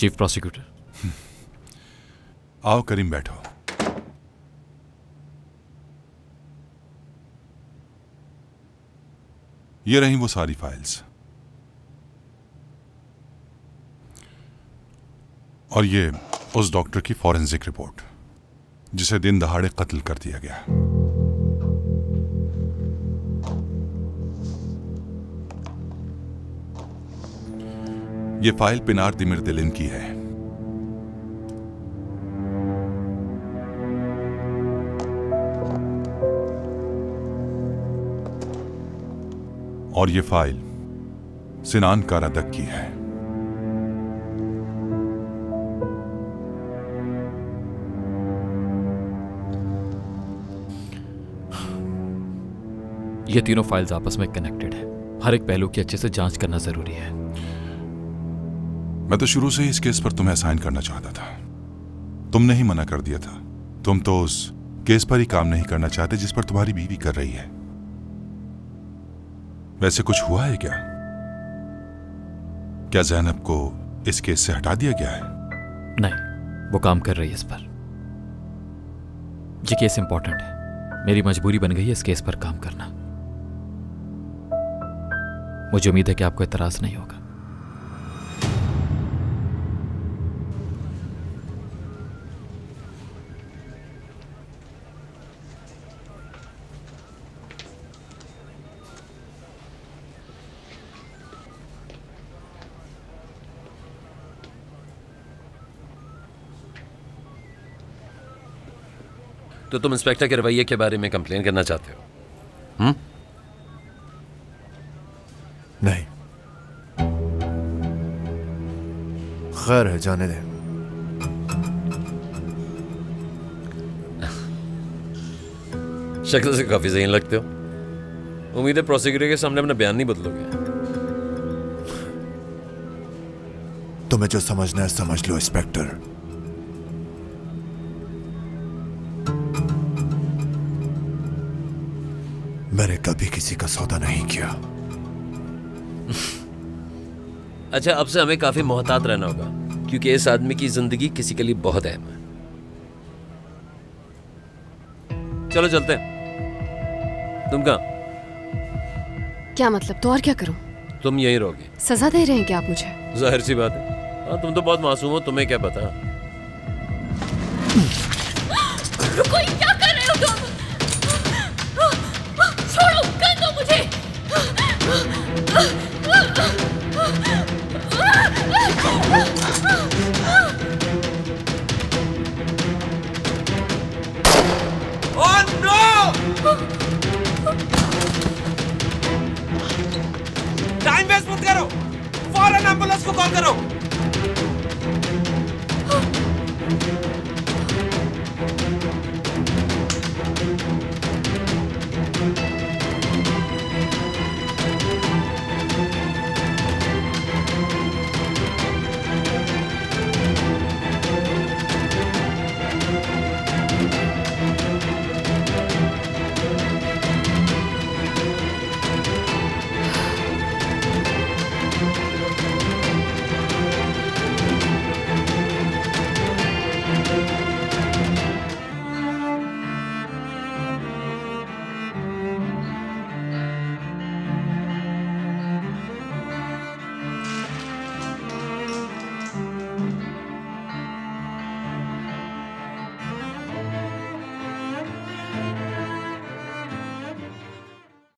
Chief prosecutor. आओ करीम, बैठो। ये रही वो सारी फाइल्स, और ये उस डॉक्टर की फॉरेंसिक रिपोर्ट जिसे दिन दहाड़े कत्ल कर दिया गया। ये फाइल पिनार दिमिर दिलिन की है। और ये फाइल सिनान कारादक की है। ये तीनों फाइल्स आपस में कनेक्टेड है। हर एक पहलू की अच्छे से जांच करना जरूरी है। मैं तो शुरू से ही इस केस पर तुम्हें असाइन करना चाहता था, तुमने ही मना कर दिया था। तुम तो उस केस पर ही काम नहीं करना चाहते जिस पर तुम्हारी बीवी कर रही है। वैसे कुछ हुआ है क्या? क्या ज़ैनब को इस केस से हटा दिया गया है? नहीं, वो काम कर रही है इस पर। ये केस इंपॉर्टेंट है, मेरी मजबूरी बन गई है इस केस पर काम करना। मुझे उम्मीद है कि आपको एतराज नहीं होगा। तो तुम इंस्पेक्टर के रवैये के बारे में कंप्लेन करना चाहते हो? नहीं, खैर है, जाने दे। शक्ल से काफी ज़हीन लगते हो। उम्मीद है प्रोसिक्यूटर के सामने अपना बयान नहीं बदलोगे। तुम्हें जो समझना है समझ लो इंस्पेक्टर। मैंने कभी किसी का सौदा नहीं किया। अच्छा, अब से हमें काफी मोहतात रहना होगा, क्योंकि इस आदमी की जिंदगी किसी के लिए बहुत अहम है। चलो चलते हैं। तुम कहाँ? क्या मतलब? तो और क्या करूं? तुम यहीं रहोगे। सजा दे रहे हैं क्या आप मुझे? जाहिर सी बात है। हाँ, तुम तो बहुत मासूम हो, तुम्हें क्या पता। रुको, ये क्या कर रहे हो तुम? छोड़ो, गन दो मुझे।